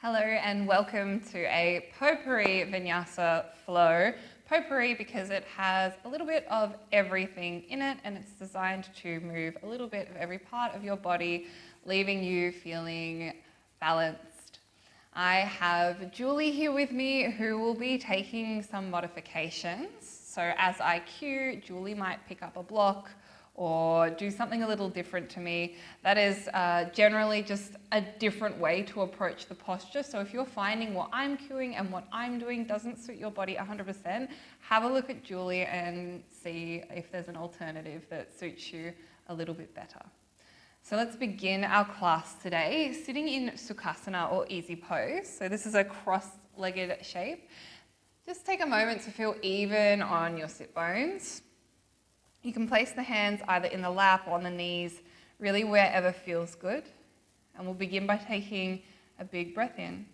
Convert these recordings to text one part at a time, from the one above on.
Hello and welcome to a Pourri Vinyasa flow. Pourri because it has a little bit of everything in it and it's designed to move a little bit of every part of your body, leaving you feeling balanced. I have Julie here with me who will be taking some modifications. So as I cue, Julie might pick up a block or do something a little different to me. That is generally just a different way to approach the posture. So if you're finding what I'm cueing and what I'm doing doesn't suit your body 100%, have a look at Julie and see if there's an alternative that suits you a little bit better. So let's begin our class today, sitting in Sukhasana or easy pose. So this is a cross-legged shape. Just take a moment to feel even on your sit bones. You can place the hands either in the lap or on the knees, really wherever feels good. And we'll begin by taking a big breath in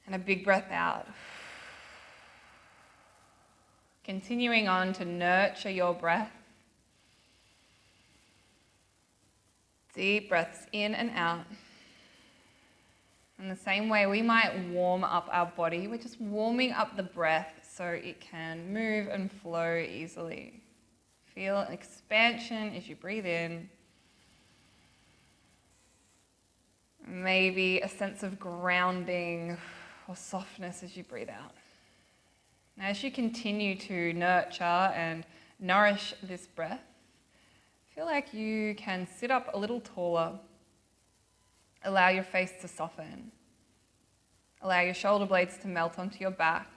and a big breath out. Continuing on to nurture your breath. Deep breaths in and out. In the same way, we might warm up our body. We're just warming up the breath so it can move and flow easily. Feel an expansion as you breathe in. Maybe a sense of grounding or softness as you breathe out. Now, as you continue to nurture and nourish this breath, feel like you can sit up a little taller. Allow your face to soften. Allow your shoulder blades to melt onto your back.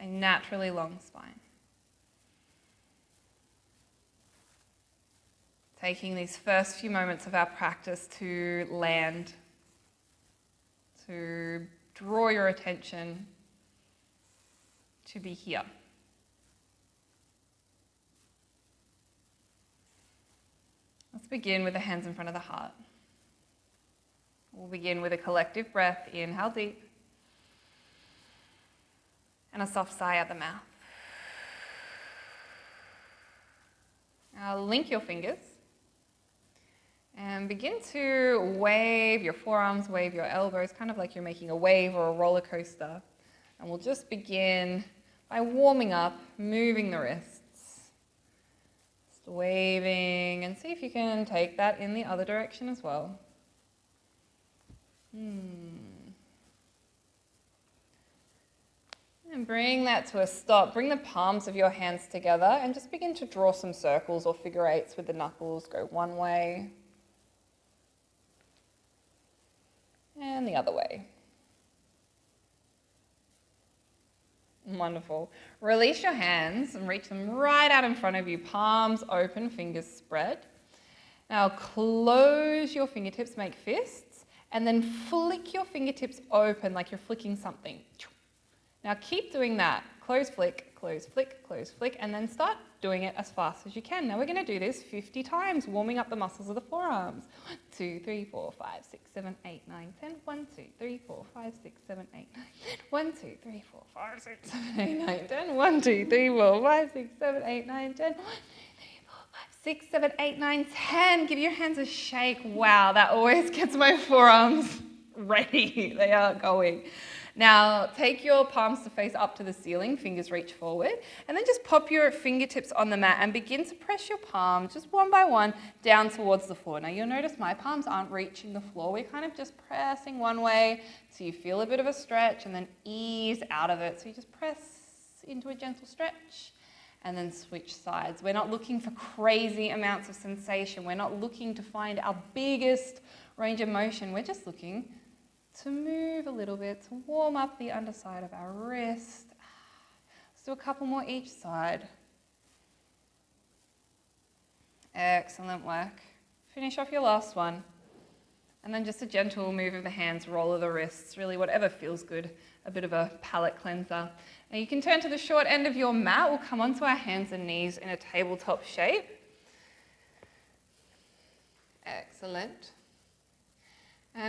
A naturally long spine. Taking these first few moments of our practice to land, to draw your attention, to be here. Let's begin with the hands in front of the heart. We'll begin with a collective breath. Inhale deep. And a soft sigh out the mouth. Now link your fingers. And begin to wave your forearms, wave your elbows, kind of like you're making a wave or a roller coaster. And we'll just begin by warming up, moving the wrists. Just waving, and see if you can take that in the other direction as well. And bring that to a stop. Bring the palms of your hands together and just begin to draw some circles or figure eights with the knuckles. Go one way and the other way. Wonderful. Release your hands and reach them right out in front of you. Palms open, fingers spread. Now close your fingertips, make fists, and then flick your fingertips open like you're flicking something. Now keep doing that. Close, flick, and then start doing it as fast as you can. Now we're going to do this 50 times, warming up the muscles of the forearms. 1, 2, 3, 4, 5, 6, 7, 8, 9, 10. 1, 2, 3, 4, 5, 6, 7, 8, 9. 1, 2, 3, 4, 5, 6, 7, 8, 9, 10. 1, 2, 3, 4, 5, 6, 7, 8, 9, 10. 1, 2, 3, 4, 5, 6, 7, 8, 9, 10. Give your hands a shake. Wow, that always gets my forearms ready. They are going. Now, take your palms to face up to the ceiling, fingers reach forward, and then just pop your fingertips on the mat and begin to press your palms, just one by one, down towards the floor. Now, you'll notice my palms aren't reaching the floor. We're kind of just pressing one way, so you feel a bit of a stretch, and then ease out of it. So you just press into a gentle stretch, and then switch sides. We're not looking for crazy amounts of sensation. We're not looking to find our biggest range of motion. We're just looking to move a little bit, to warm up the underside of our wrist. Let's do a couple more each side. Excellent work. Finish off your last one. And then just a gentle move of the hands, roll of the wrists, really whatever feels good, a bit of a palate cleanser. Now you can turn to the short end of your mat. We'll come onto our hands and knees in a tabletop shape. Excellent.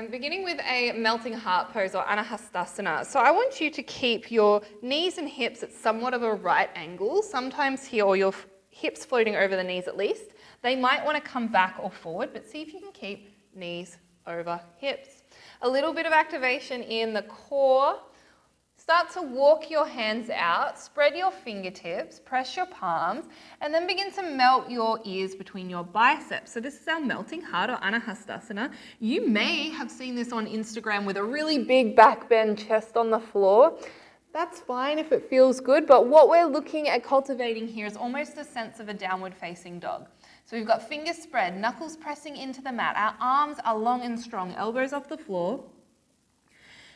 Beginning with a melting heart pose or anahastasana. So I want you to keep your knees and hips at somewhat of a right angle, sometimes here, or your hips floating over the knees at least. They might want to come back or forward, but see if you can keep knees over hips. A little bit of activation in the core. Start to walk your hands out, spread your fingertips, press your palms, and then begin to melt your ears between your biceps. So this is our melting heart or Anahastasana. You may have seen this on Instagram with a really big back bend chest on the floor. That's fine if it feels good, but what we're looking at cultivating here is almost a sense of a downward facing dog. So we've got fingers spread, knuckles pressing into the mat. Our arms are long and strong, elbows off the floor.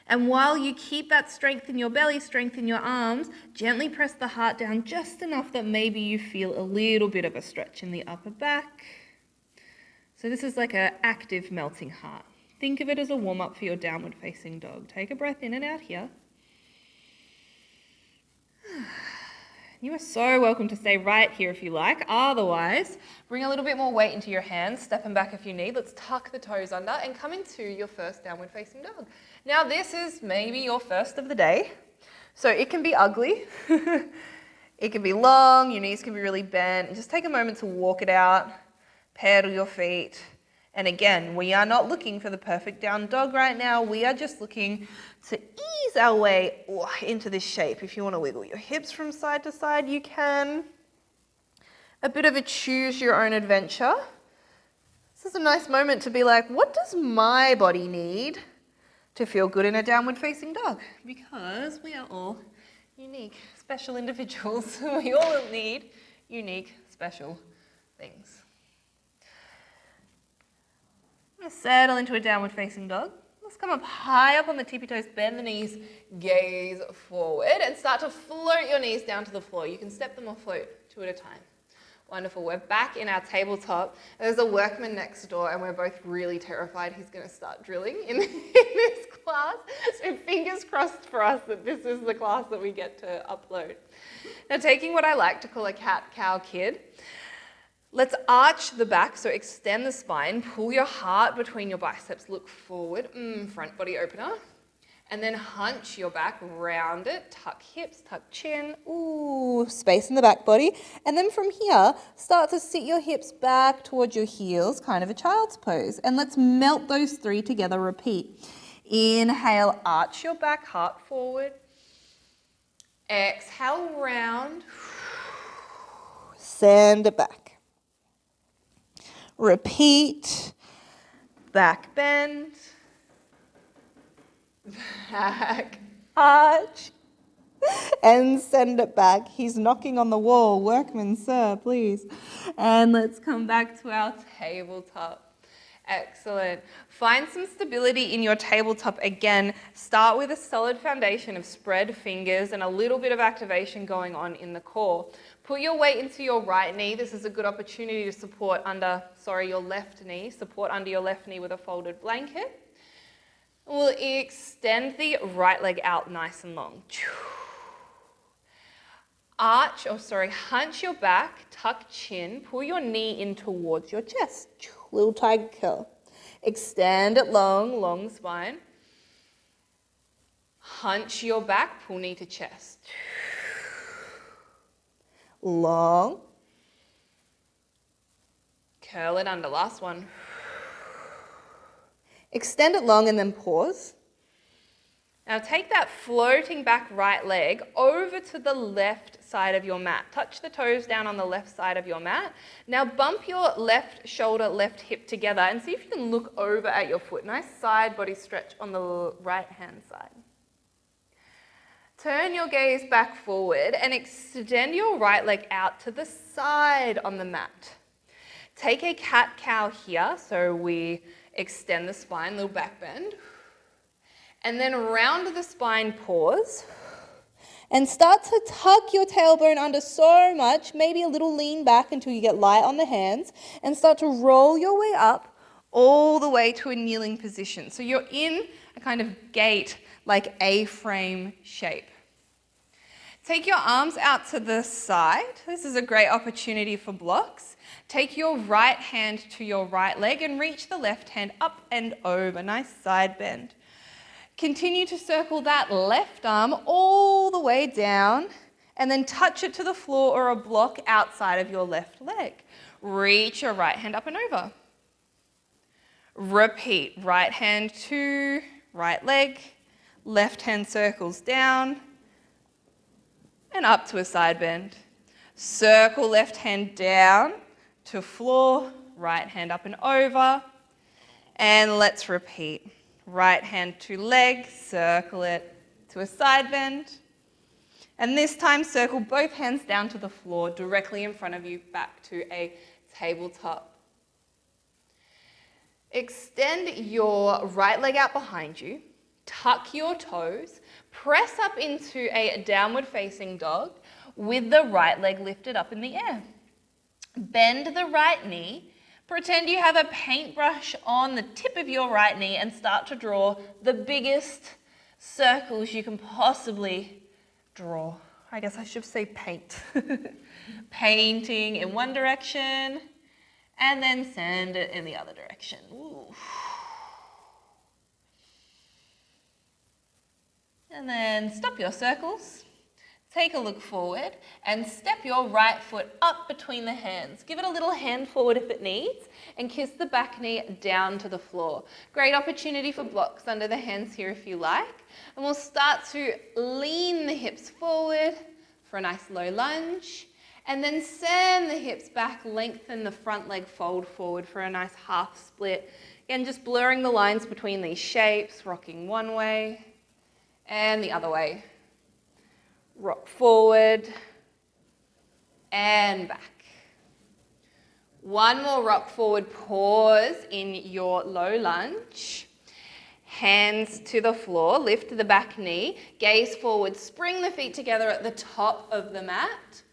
And while you keep that strength in your belly, strength in your arms, gently press the heart down just enough that maybe you feel a little bit of a stretch in the upper back. So this is like an active melting heart. Think of it as a warm-up for your downward facing dog. Take a breath in and out here. You are so welcome to stay right here if you like. Otherwise, bring a little bit more weight into your hands, stepping back if you need. Let's tuck the toes under and come into your first downward facing dog. Now this is maybe your first of the day. So it can be ugly. It can be long, your knees can be really bent. Just take a moment to walk it out, pedal your feet. And again, we are not looking for the perfect down dog right now. We are just looking to ease our way into this shape. If you want to wiggle your hips from side to side, you can. A bit of a choose your own adventure. This is a nice moment to be like, what does my body need to feel good in a downward facing dog? Because we are all unique, special individuals. We all need unique, special things. Settle into a downward facing dog. Let's come up high up on the tippy toes, bend the knees, gaze forward, and start to float your knees down to the floor. You can step them or float two at a time. Wonderful. We're back in our tabletop. There's a workman next door, and we're both really terrified he's going to start drilling in this class. So fingers crossed for us that this is the class that we get to upload. Now, taking what I like to call a cat-cow kid, let's arch the back, so extend the spine, pull your heart between your biceps, look forward, front body opener, and then hunch your back, round it, tuck hips, tuck chin, space in the back body, and then from here, start to sit your hips back towards your heels, kind of a child's pose, and let's melt those three together, repeat. Inhale, arch your back, heart forward, exhale, round, send it back. Repeat, back bend, back arch, and send it back. He's knocking on the wall. Workman, sir, please. And let's come back to our tabletop. Excellent. Find some stability in your tabletop. Again, start with a solid foundation of spread fingers and a little bit of activation going on in the core. Put your weight into your right knee. This is a good opportunity to support under, your left knee. Support under your left knee with a folded blanket. We'll extend the right leg out nice and long. Hunch your back, tuck chin, pull your knee in towards your chest. Little tiger curl. Extend it long, long spine. Hunch your back, pull knee to chest. Long. Curl it under, last one. Extend it long and then pause. Now take that floating back right leg over to the left side of your mat. Touch the toes down on the left side of your mat. Now bump your left shoulder, left hip together and see if you can look over at your foot. Nice side body stretch on the right hand side. Turn your gaze back forward and extend your right leg out to the side on the mat. Take a cat-cow here, so we extend the spine, little back bend. And then round the spine, pause. And start to tuck your tailbone under so much, maybe a little lean back until you get light on the hands, and start to roll your way up all the way to a kneeling position. So you're in a kind of gate, like A-frame shape. Take your arms out to the side. This is a great opportunity for blocks. Take your right hand to your right leg and reach the left hand up and over. Nice side bend. Continue to circle that left arm all the way down and then touch it to the floor or a block outside of your left leg. Reach your right hand up and over. Repeat, right hand to right leg, left hand circles down and up to a side bend. Circle left hand down to floor, right hand up and over. And let's repeat. Right hand to leg, circle it to a side bend. And this time circle both hands down to the floor, directly in front of you, back to a tabletop. Extend your right leg out behind you, tuck your toes, press up into a downward facing dog with the right leg lifted up in the air. Bend the right knee, pretend you have a paintbrush on the tip of your right knee and start to draw the biggest circles you can possibly draw. I guess I should say paint. Painting in one direction and then send it in the other direction. Ooh. And then stop your circles. Take a look forward and step your right foot up between the hands. Give it a little hand forward if it needs and kiss the back knee down to the floor. Great opportunity for blocks under the hands here if you like. And we'll start to lean the hips forward for a nice low lunge. And then send the hips back, lengthen the front leg, fold forward for a nice half split. Again, just blurring the lines between these shapes, rocking one way and the other way. Rock forward and back. One more rock forward, pause in your low lunge. Hands to the floor, lift the back knee, gaze forward, spring the feet together at the top of the mat.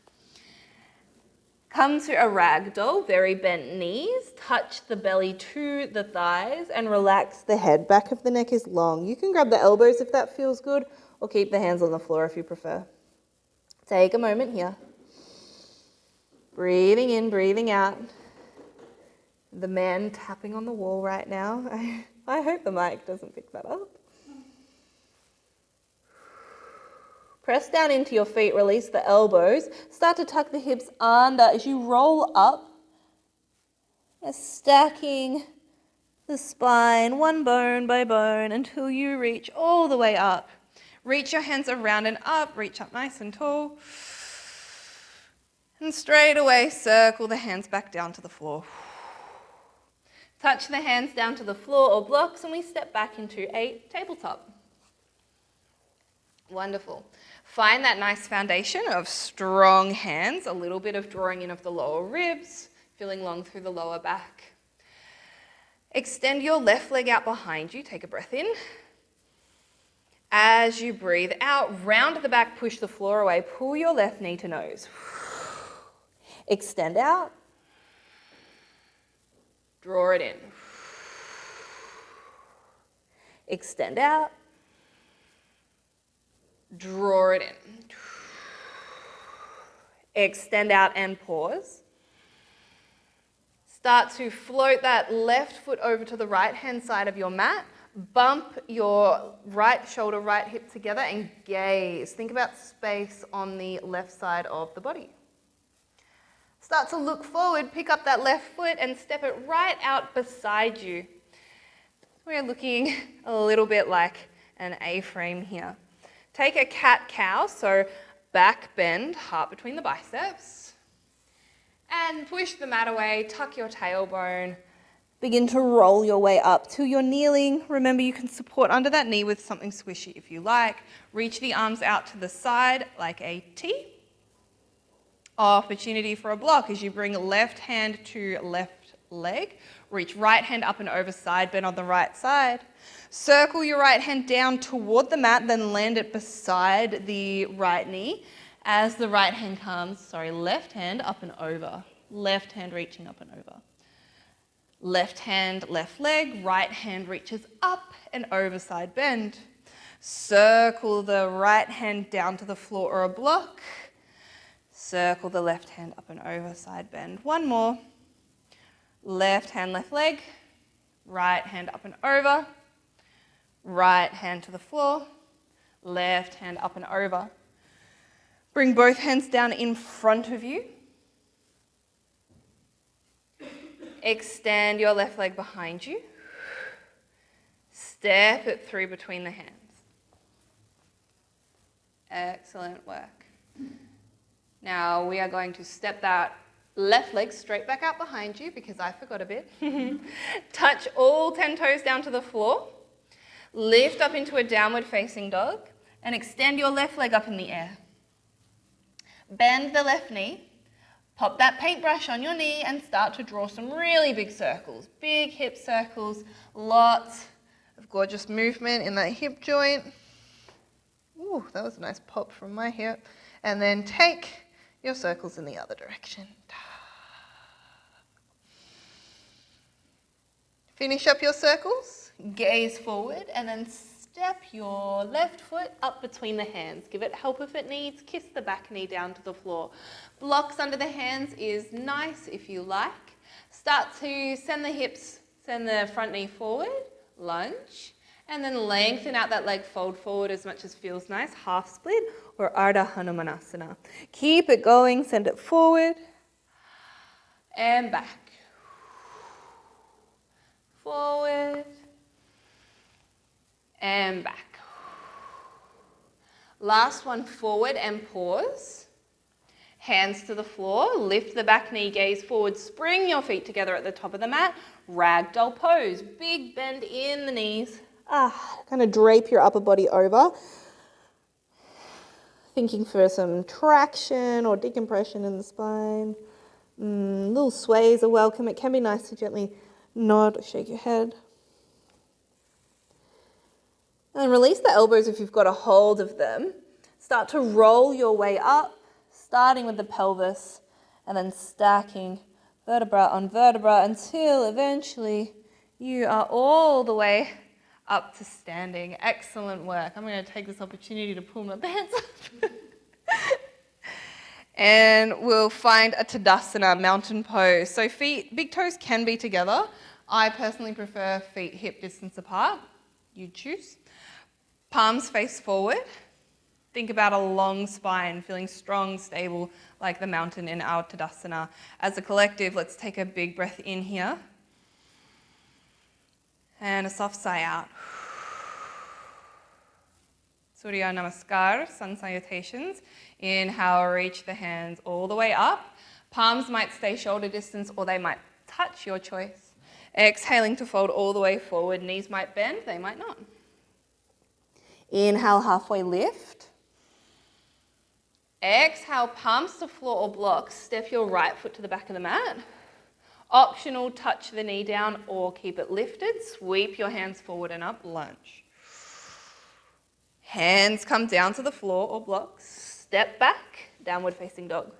Come to a ragdoll, very bent knees, touch the belly to the thighs and relax the head. Back of the neck is long. You can grab the elbows if that feels good or keep the hands on the floor if you prefer. Take a moment here. Breathing in, breathing out. The man tapping on the wall right now. I hope the mic doesn't pick that up. Press down into your feet, release the elbows. Start to tuck the hips under as you roll up. Stacking the spine, one bone by bone, until you reach all the way up. Reach your hands around and up, reach up nice and tall. And straight away, circle the hands back down to the floor. Touch the hands down to the floor or blocks, and we step back into a tabletop. Wonderful. Find that nice foundation of strong hands, a little bit of drawing in of the lower ribs, feeling long through the lower back. Extend your left leg out behind you. Take a breath in. As you breathe out, round the back, push the floor away. Pull your left knee to nose. Extend out. Draw it in. Extend out. Draw it in. Extend out and pause. Start to float that left foot over to the right-hand side of your mat. Bump your right shoulder, right hip together and gaze. Think about space on the left side of the body. Start to look forward, pick up that left foot and step it right out beside you. We're looking a little bit like an A-frame here. Take a cat-cow, so back bend, heart between the biceps. And push the mat away, tuck your tailbone. Begin to roll your way up till you're kneeling. Remember, you can support under that knee with something squishy if you like. Reach the arms out to the side like a T. Opportunity for a block as you bring left hand to left leg. Reach right hand up and over, side bend on the right side. Circle your right hand down toward the mat, then land it beside the right knee. As the right hand comes, left hand up and over. Left hand reaching up and over. Left hand, left leg, right hand reaches up and over, side bend. Circle the right hand down to the floor or a block. Circle the left hand up and over, side bend. One more. Left hand, left leg, right hand up and over. Right hand to the floor, left hand up and over. Bring both hands down in front of you. Extend your left leg behind you. Step it through between the hands. Excellent work. Now we are going to step that left leg straight back out behind you because I forgot a bit. Touch all 10 toes down to the floor. Lift up into a downward facing dog and extend your left leg up in the air. Bend the left knee. Pop that paintbrush on your knee and start to draw some really big circles. Big hip circles, lots of gorgeous movement in that hip joint. Ooh, that was a nice pop from my hip. And then take your circles in the other direction. Finish up your circles, gaze forward, and then step your left foot up between the hands. Give it help if it needs. Kiss the back knee down to the floor. Blocks under the hands is nice if you like. Start to send the front knee forward, lunge, and then lengthen out that leg, fold forward as much as feels nice, half split or Ardha Hanumanasana. Keep it going, send it forward and back. Forward and back. Last one, forward and pause. Hands to the floor, lift the back knee, gaze forward, spring your feet together at the top of the mat, ragdoll pose, big bend in the knees. Kind of drape your upper body over. Thinking for some traction or decompression in the spine. Little sways are welcome. It can be nice to gently nod or shake your head. And release the elbows if you've got a hold of them. Start to roll your way up, starting with the pelvis and then stacking vertebra on vertebra until eventually you are all the way up to standing. Excellent work. I'm going to take this opportunity to pull my pants up. And we'll find a Tadasana, mountain pose. So feet, big toes can be together. I personally prefer feet hip distance apart. You choose. Palms face forward. Think about a long spine, feeling strong, stable, like the mountain in our Tadasana. As a collective, let's take a big breath in here. And a soft sigh out. Surya Namaskar, sun salutations. Inhale, reach the hands all the way up. Palms might stay shoulder distance or they might touch, your choice. Exhaling to fold all the way forward. Knees might bend, they might not. Inhale, halfway lift. Exhale, palms to floor or blocks. Step your right foot to the back of the mat. Optional, touch the knee down or keep it lifted. Sweep your hands forward and up, lunge. Hands come down to the floor or blocks. Step back, downward facing dog.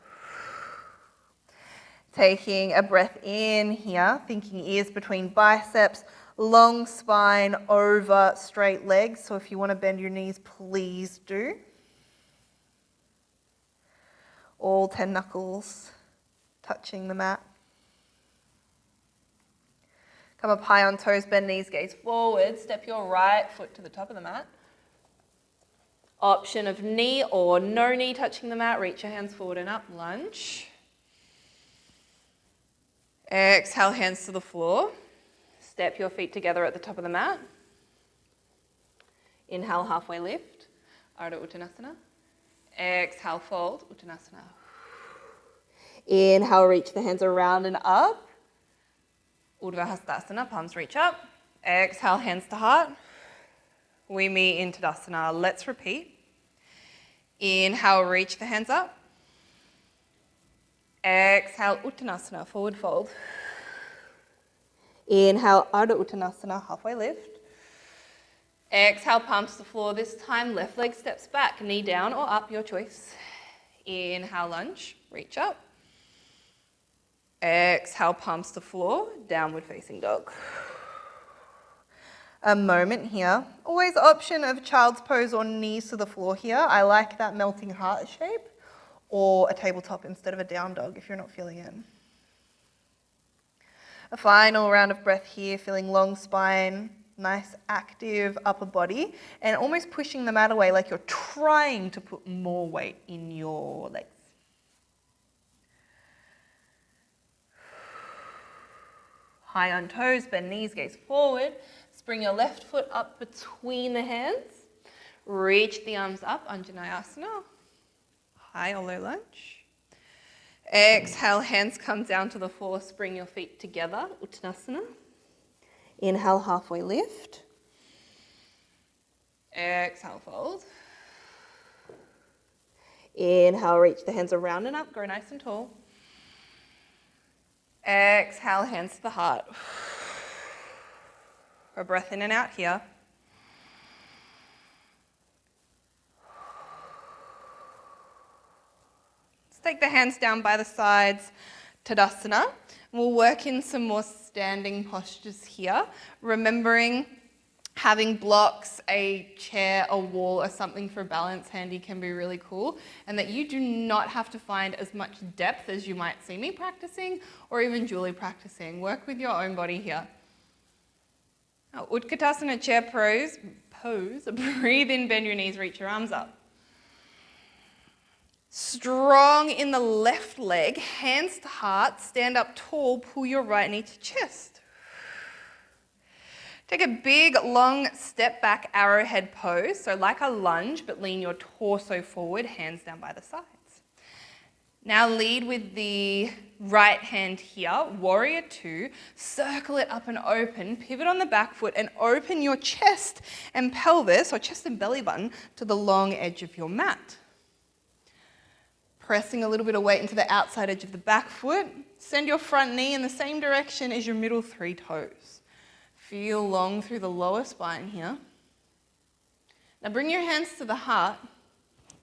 Taking a breath in here, thinking ears between biceps, long spine over straight legs. So if you want to bend your knees, please do. All 10 knuckles touching the mat. Come up high on toes, bend knees, gaze forward. Step your right foot to the top of the mat. Option of knee or no knee touching the mat. Reach your hands forward and up, lunge. Exhale, hands to the floor. Step your feet together at the top of the mat. Inhale, halfway lift, Ardha Uttanasana. Exhale, fold, Uttanasana. Inhale, reach the hands around and up. Urdhva Hastasana, palms reach up. Exhale, hands to heart. We meet in Tadasana. Let's repeat. Inhale, reach the hands up. Exhale, Uttanasana, forward fold. Inhale, Ardha Uttanasana, halfway lift. Exhale, palms to the floor. This time, left leg steps back, knee down or up, your choice. Inhale, lunge, reach up. Exhale, palms to the floor, downward facing dog. A moment here. Always option of child's pose or knees to the floor here. I like that melting heart shape, or a tabletop instead of a down dog if you're not feeling it. A final round of breath here, feeling long spine, nice active upper body, and almost pushing the mat away like you're trying to put more weight in your legs. High on toes, bend knees, gaze forward. Bring your left foot up between the hands. Reach the arms up, Anjaneyasana. High or low lunge. Exhale, hands come down to the floor. Bring your feet together, Uttanasana. Inhale, halfway lift. Exhale, fold. Inhale, reach the hands around and up, grow nice and tall. Exhale, hands to the heart. A breath in and out here. Let's take the hands down by the sides, Tadasana. We'll work in some more standing postures here, remembering having blocks, a chair, a wall, or something for balance handy can be really cool, and that you do not have to find as much depth as you might see me practicing or even Julie practicing. Work with your own body here. Now, Utkatasana chair pose, breathe in, bend your knees, reach your arms up. Strong in the left leg, hands to heart, stand up tall, pull your right knee to chest. Take a big, long step back arrowhead pose, so like a lunge, but lean your torso forward, hands down by the sides. Now lead with the right hand here, warrior two, circle it up and open, pivot on the back foot and open your chest and pelvis, or chest and belly button, to the long edge of your mat. Pressing a little bit of weight into the outside edge of the back foot, send your front knee in the same direction as your middle three toes. Feel long through the lower spine here. Now bring your hands to the heart.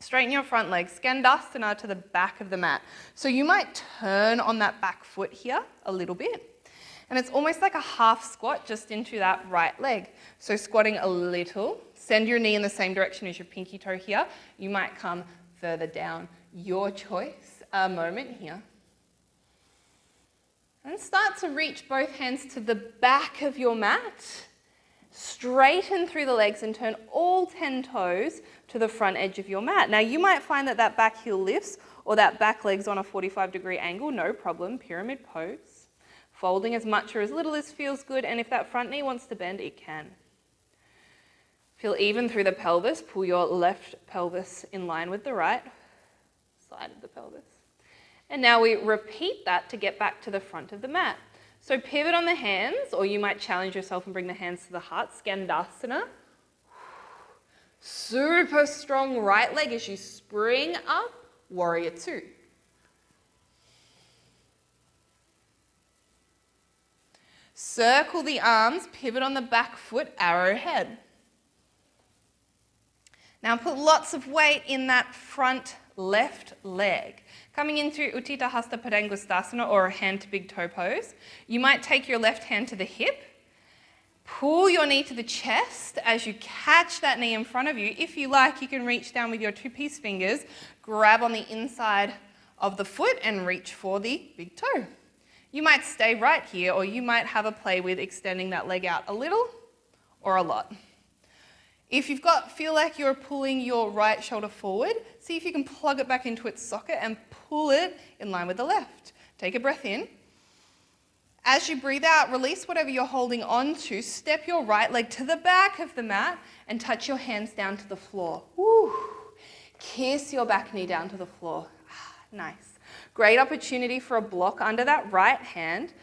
Straighten your front leg, Skandasana to the back of the mat. So you might turn on that back foot here a little bit. And it's almost like a half squat just into that right leg. So squatting a little, send your knee in the same direction as your pinky toe here. You might come further down. Your choice, a moment here. And start to reach both hands to the back of your mat. Straighten through the legs and turn all 10 toes to the front edge of your mat. Now you might find that that back heel lifts or that back leg's on a 45-degree angle, no problem, pyramid pose. Folding as much or as little as feels good, and if that front knee wants to bend, it can. Feel even through the pelvis, pull your left pelvis in line with the right side of the pelvis. And now we repeat that to get back to the front of the mat. So pivot on the hands, or you might challenge yourself and bring the hands to the heart, Skandasana. Super strong right leg as you spring up, warrior two. Circle the arms, pivot on the back foot, arrowhead. Now put lots of weight in that front left leg. Coming into Utthita Hasta Padangusthasana, or a hand to big toe pose, you might take your left hand to the hip, pull your knee to the chest as you catch that knee in front of you. If you like, you can reach down with your two-piece fingers, grab on the inside of the foot and reach for the big toe. You might stay right here, or you might have a play with extending that leg out a little or a lot. If you've feel like you're pulling your right shoulder forward, see if you can plug it back into its socket and pull it in line with the left. Take a breath in. As you breathe out, release whatever you're holding on to. Step your right leg to the back of the mat and touch your hands down to the floor. Woo. Kiss your back knee down to the floor. Nice. Great opportunity for a block under that right hand.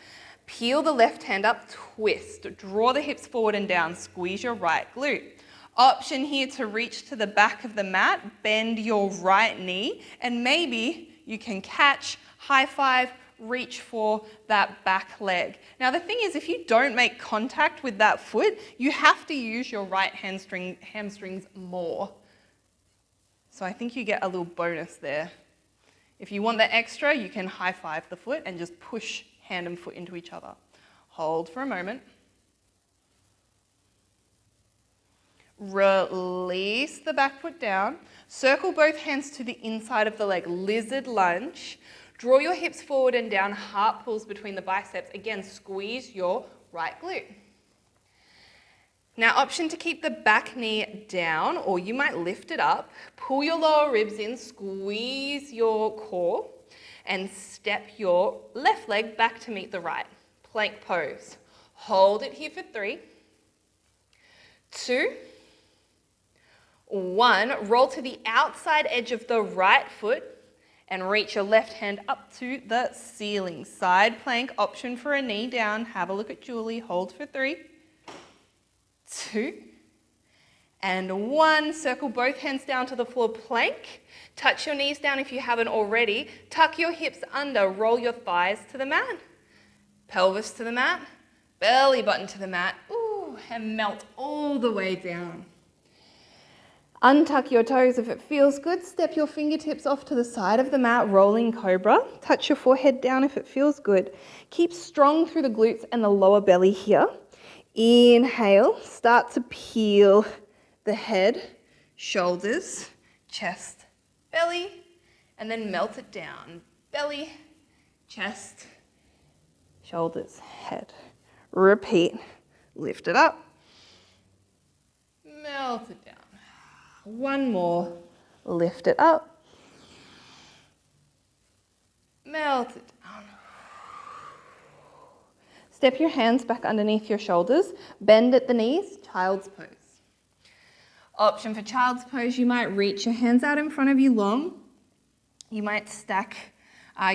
Peel the left hand up, twist. Draw the hips forward and down. Squeeze your right glute. Option here to reach to the back of the mat, bend your right knee, and maybe you can catch, high five, reach for that back leg. Now the thing is, if you don't make contact with that foot, you have to use your right hamstrings more. So I think you get a little bonus there. If you want the extra, you can high five the foot and just push hand and foot into each other. Hold for a moment. Release the back foot down. Circle both hands to the inside of the leg, lizard lunge. Draw your hips forward and down, heart pulls between the biceps. Again, squeeze your right glute. Now, option to keep the back knee down, or you might lift it up. Pull your lower ribs in, squeeze your core, and step your left leg back to meet the right. Plank pose. Hold it here for 3. 2, 1. Roll to the outside edge of the right foot and reach your left hand up to the ceiling. Side plank, option for a knee down. Have a look at Julie. Hold for 3, 2, and 1. Circle both hands down to the floor, plank. Touch your knees down if you haven't already. Tuck your hips under. Roll your thighs to the mat. Pelvis to the mat. Belly button to the mat. Ooh, and melt all the way down. Untuck your toes if it feels good. Step your fingertips off to the side of the mat, rolling cobra. Touch your forehead down if it feels good. Keep strong through the glutes and the lower belly here. Inhale, start to peel the head, shoulders, chest, belly, and then melt it down. Belly, chest, shoulders, head. Repeat. Lift it up. Melt it down. 1 more. Lift it up. Melt it down. Step your hands back underneath your shoulders. Bend at the knees. Child's pose. Option for child's pose, you might reach your hands out in front of you long. You might stack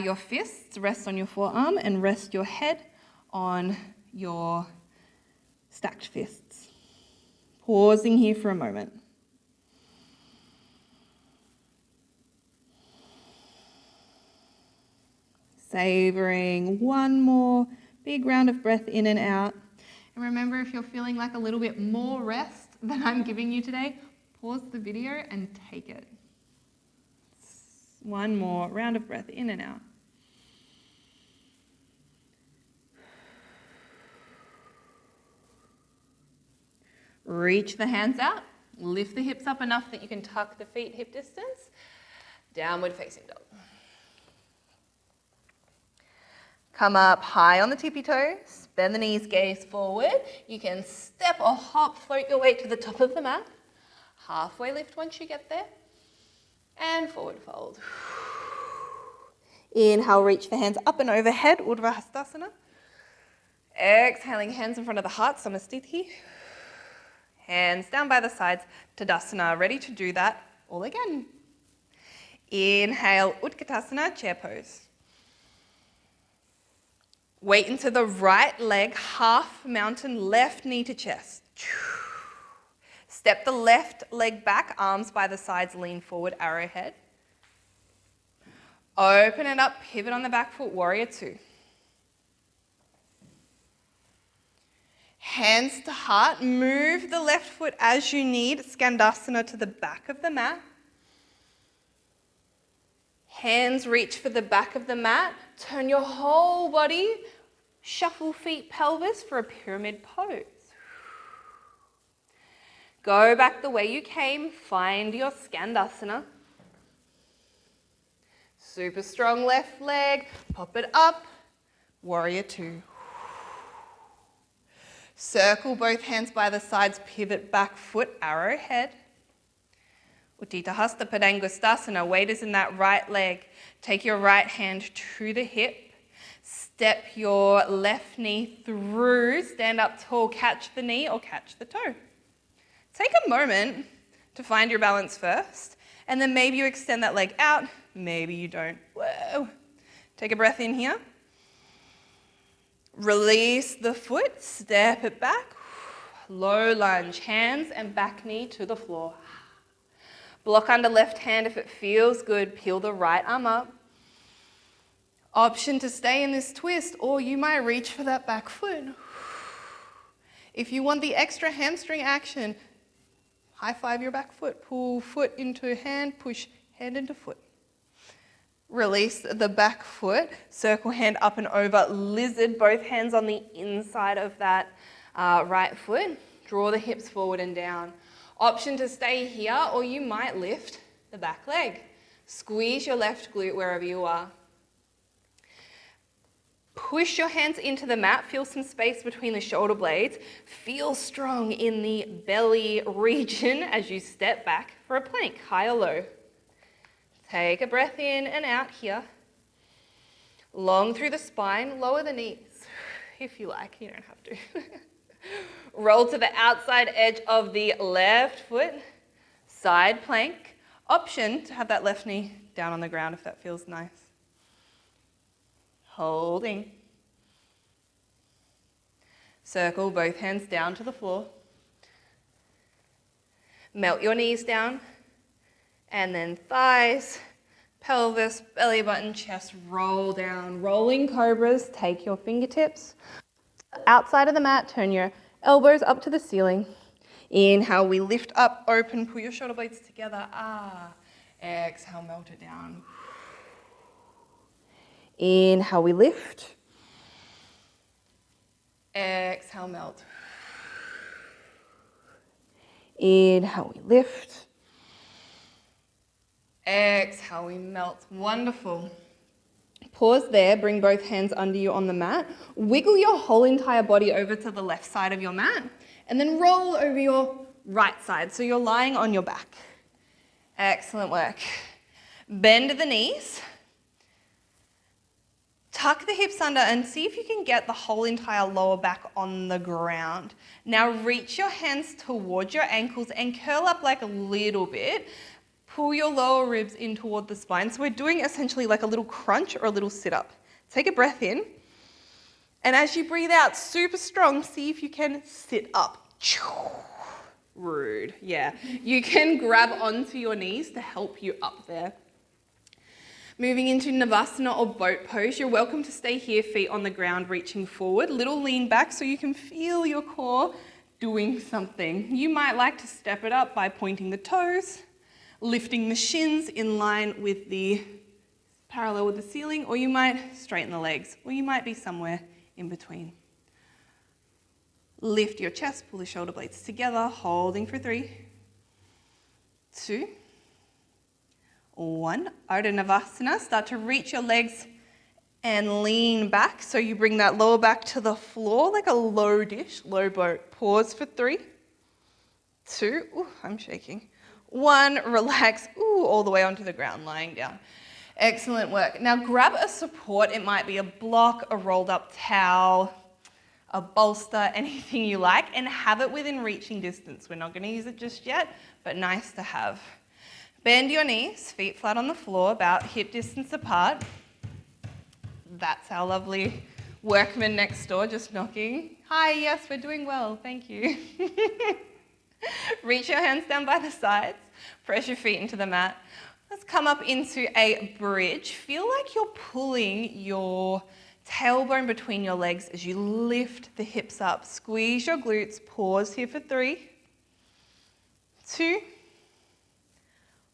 your fists, rest on your forearm, and rest your head on your stacked fists. Pausing here for a moment. Savoring 1 more big round of breath in and out. And remember, if you're feeling like a little bit more rest than I'm giving you today, pause the video and take it. 1 more round of breath in and out. Reach the hands out. Lift the hips up enough that you can tuck the feet hip distance. Downward facing dog. Come up high on the tippy toes, bend the knees, gaze forward. You can step or hop, float your way to the top of the mat. Halfway lift once you get there. And forward fold. Inhale, reach the hands up and overhead, Urdhva Hastasana. Exhaling, hands in front of the heart, Samasthiti. Hands down by the sides, Tadasana. Ready to do that all again. Inhale, Utkatasana, chair pose. Weight into the right leg, half mountain, left knee to chest. Step the left leg back, arms by the sides, lean forward, arrowhead. Open it up, pivot on the back foot, warrior 2. Hands to heart, move the left foot as you need, Skandasana to the back of the mat. Hands reach for the back of the mat. Turn your whole body. Shuffle feet, pelvis for a pyramid pose. Go back the way you came. Find your Skandasana. Super strong left leg. Pop it up. Warrior 2. Circle both hands by the sides. Pivot back foot, arrowhead. Uttita Hasta Padangustasana, weight is in that right leg. Take your right hand to the hip. Step your left knee through. Stand up tall, catch the knee or catch the toe. Take a moment to find your balance first. And then maybe you extend that leg out. Maybe you don't. Whoa. Take a breath in here. Release the foot. Step it back. Low lunge. Hands and back knee to the floor. Block under left hand if it feels good. Peel the right arm up. Option to stay in this twist, or you might reach for that back foot. If you want the extra hamstring action, high five your back foot. Pull foot into hand, push hand into foot. Release the back foot. Circle hand up and over. Lizard, both hands on the inside of that right foot. Draw the hips forward and down. Option to stay here, or you might lift the back leg. Squeeze your left glute wherever you are. Push your hands into the mat. Feel some space between the shoulder blades. Feel strong in the belly region as you step back for a plank, high or low. Take a breath in and out here. Long through the spine, lower the knees if you like, you don't have to. Roll to the outside edge of the left foot. Side plank. Option to have that left knee down on the ground if that feels nice. Holding. Circle both hands down to the floor. Melt your knees down. And then thighs, pelvis, belly button, chest, roll down. Rolling cobras, take your fingertips outside of the mat, turn your elbows up to the ceiling. Inhale, we lift up, open, pull your shoulder blades together. Exhale, melt it down. Inhale, we lift. Exhale, melt. Inhale, we lift. Exhale, we melt. Wonderful. Pause there, bring both hands under you on the mat. Wiggle your whole entire body over to the left side of your mat, and then roll over your right side, so you're lying on your back. Excellent work. Bend the knees. Tuck the hips under and see if you can get the whole entire lower back on the ground. Now reach your hands towards your ankles and curl up like a little bit. Pull your lower ribs in toward the spine. So we're doing essentially like a little crunch or a little sit-up. Take a breath in. And as you breathe out super strong, see if you can sit up. Rude, yeah. You can grab onto your knees to help you up there. Moving into Navasana or boat pose, you're welcome to stay here, feet on the ground, reaching forward. Little lean back so you can feel your core doing something. You might like to step it up by pointing the toes, lifting the shins in line with the parallel with the ceiling, or you might straighten the legs, or you might be somewhere in between. Lift your chest, pull the shoulder blades together, holding for 3, 2, 1. Ardha Navasana. Start to reach your legs and lean back. So you bring that lower back to the floor like a low dish, low boat. Pause for 3, 2, I'm shaking. 1, relax, all the way onto the ground, lying down. Excellent work. Now grab a support. It might be a block, a rolled up towel, a bolster, anything you like, and have it within reaching distance. We're not going to use it just yet, but nice to have. Bend your knees, feet flat on the floor, about hip distance apart. That's our lovely workman next door just knocking. Hi, yes, we're doing well, thank you. Reach your hands down by the sides, press your feet into the mat. Let's come up into a bridge. Feel like you're pulling your tailbone between your legs as you lift the hips up. Squeeze your glutes, pause here for 3, 2,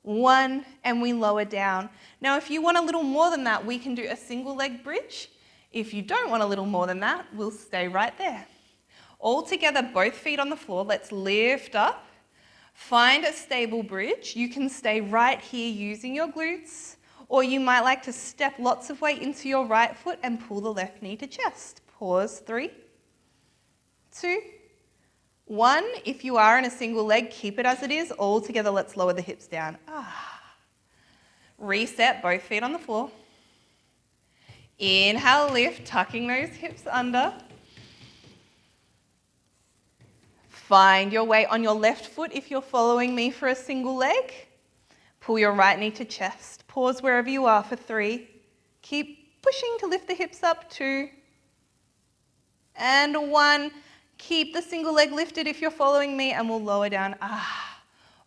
1, and we lower down. Now, if you want a little more than that, we can do a single leg bridge. If you don't want a little more than that, we'll stay right there. All together, both feet on the floor. Let's lift up. Find a stable bridge. You can stay right here using your glutes, or you might like to step lots of weight into your right foot and pull the left knee to chest. Pause, 3, 2, 1. If you are in a single leg, keep it as it is. All together, let's lower the hips down. Reset, both feet on the floor. Inhale, lift, tucking those hips under. Find your weight on your left foot if you're following me for a single leg. Pull your right knee to chest. Pause wherever you are for 3. Keep pushing to lift the hips up. 2. And 1. Keep the single leg lifted if you're following me, and we'll lower down.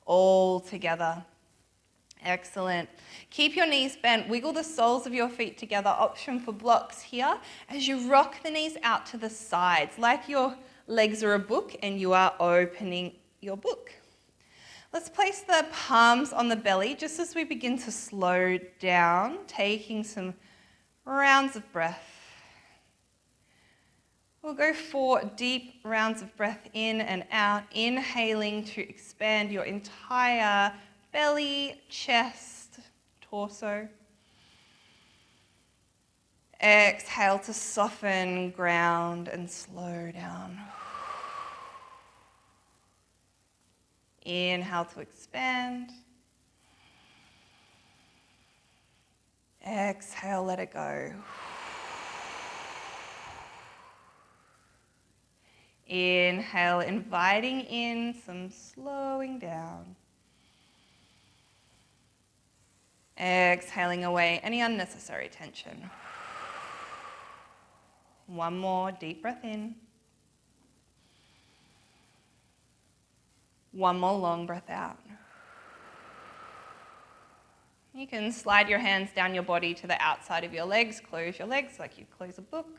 All together. Excellent. Keep your knees bent. Wiggle the soles of your feet together. Option for blocks here as you rock the knees out to the sides, like your legs are a book and you are opening your book. Let's place the palms on the belly just as we begin to slow down, taking some rounds of breath. We'll go 4 deep rounds of breath in and out, inhaling to expand your entire belly, chest, torso. Exhale to soften, ground, and slow down. Inhale to expand. Exhale, let it go. Inhale, inviting in some slowing down. Exhaling away any unnecessary tension. One more deep breath in. One more long breath out. You can slide your hands down your body to the outside of your legs. Close your legs like you'd close a book.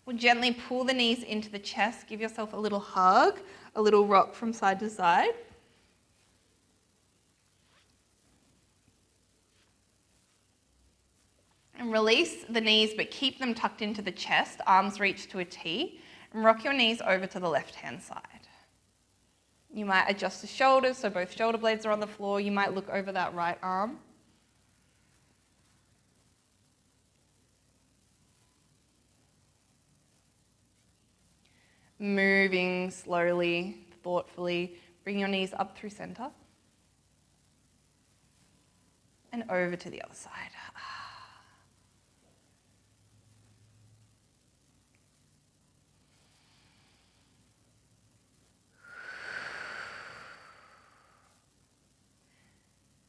Or gently pull the knees into the chest. Give yourself a little hug, a little rock from side to side. And release the knees, but keep them tucked into the chest, arms reach to a T, and rock your knees over to the left-hand side. You might adjust the shoulders so both shoulder blades are on the floor. You might look over that right arm. Moving slowly, thoughtfully, bring your knees up through center and over to the other side.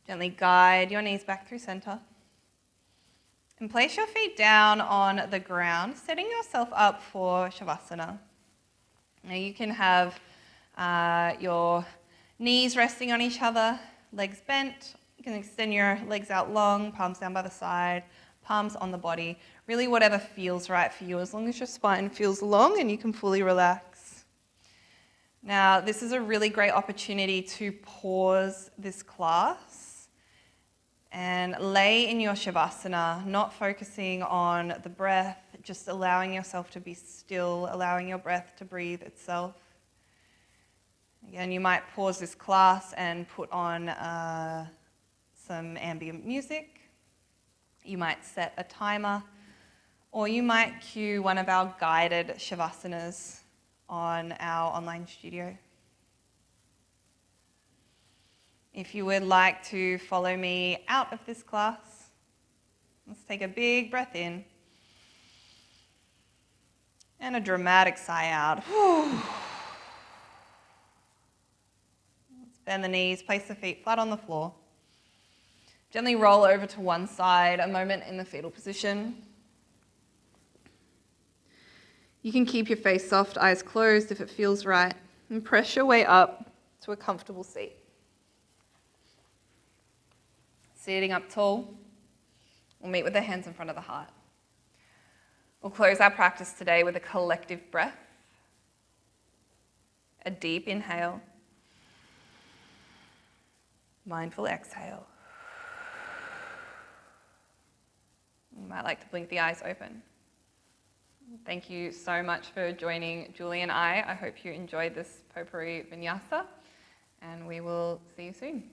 Gently guide your knees back through center. And place your feet down on the ground, setting yourself up for Shavasana. Now you can have your knees resting on each other, legs bent. You can extend your legs out long, palms down by the side, palms on the body. Really whatever feels right for you, as long as your spine feels long and you can fully relax. Now this is a really great opportunity to pause this class and lay in your Shavasana, not focusing on the breath, just allowing yourself to be still, allowing your breath to breathe itself. Again, you might pause this class and put on some ambient music. You might set a timer, or you might cue one of our guided Shavasanas on our online studio. If you would like to follow me out of this class, let's take a big breath in and a dramatic sigh out. Let's bend the knees, place the feet flat on the floor. Gently roll over to one side, a moment in the fetal position. You can keep your face soft, eyes closed if it feels right, and press your way up to a comfortable seat. Sitting up tall, we'll meet with the hands in front of the heart. We'll close our practice today with a collective breath, a deep inhale, mindful exhale. You might like to blink the eyes open. Thank you so much for joining Julie and I. I hope you enjoyed this Pourri Vinyasa, and we will see you soon.